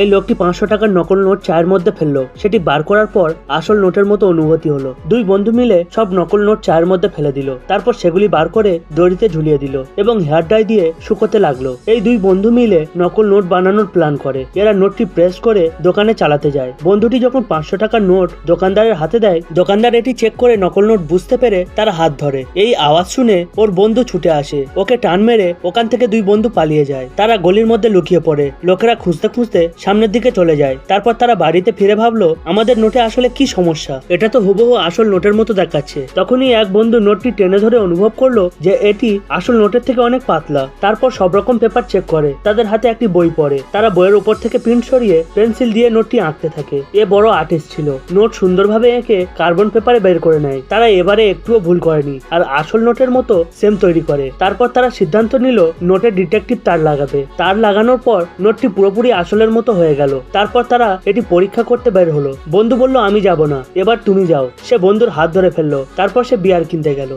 এই লোকটি 500 টাকার নকল নোট চায়ের মধ্যে ফেললো। সেটি বার করার পর আসল নোটের মতো অনুভূতি হলো। দুই বন্ধু মিলে সব নকল নোট চায়ের মধ্যে ফেলে দিল। তারপর সেগুলি বার করে দড়িতে ঝুলিয়ে দিল এবং হেয়ার ডাই দিয়ে শুকোতে লাগলো। এই দুই বন্ধু মিলে নকল নোট বানানোর প্ল্যান করে। এরা নোটটি প্রেস করে দোকানে চালাতে যায়। বন্ধুটি যখন 500 টাকার নোট দোকানদারের হাতে দেয়, দোকানদার এটি চেক করে নকল নোট বুঝতে পেরে তারা হাত ধরে। এই আওয়াজ শুনে ওর বন্ধু ছুটে আসে, ওকে টান মেরে ওখান থেকে দুই বন্ধু পালিয়ে যায়। তারা গলির মধ্যে লুকিয়ে পড়ে। লোকেরা খুঁজতে খুঁজতে সামনের দিকে চলে যায়। তারপর তারা বাড়িতে ফিরে ভাবলো, আমাদের নোটে আসলে কি সমস্যা, এটা তো হুবহু আসল নোটের মতো দেখাচ্ছে। তখনই এক বন্ধু নোটটি টেনে ধরে অনুভব করলো যে এটি আসল নোটের থেকে অনেক পাতলা। তারপর সব রকম পেপার চেক করে। তাদের হাতে একটি বই পড়ে। তারা বইয়ের উপর থেকে প্রিন্ট সরিয়ে পেন্সিল দিয়ে নোটটি আঁকতে থাকে। এ বড় আর্টিস্ট ছিল। নোট সুন্দরভাবে এঁকে কার্বন পেপারে বের করে নেয়। তারা এবারে একটুও ভুল করেনি আর আসল নোটের মতো সেম তৈরি করে। তারপর তারা সিদ্ধান্ত নিল নোটে ডিটেকটিভ তার লাগাবে। তার লাগানোর পর নোটটি পুরোপুরি আসলের মতো হয়ে গেল। তারপর তারা এটি পরীক্ষা করতে বের হলো। বন্ধু বলল, আমি যাব না, এবার তুমি যাও। সে বন্ধুর হাত ধরে ফেললো। তারপর সে বিয়ার কিনতে গেল।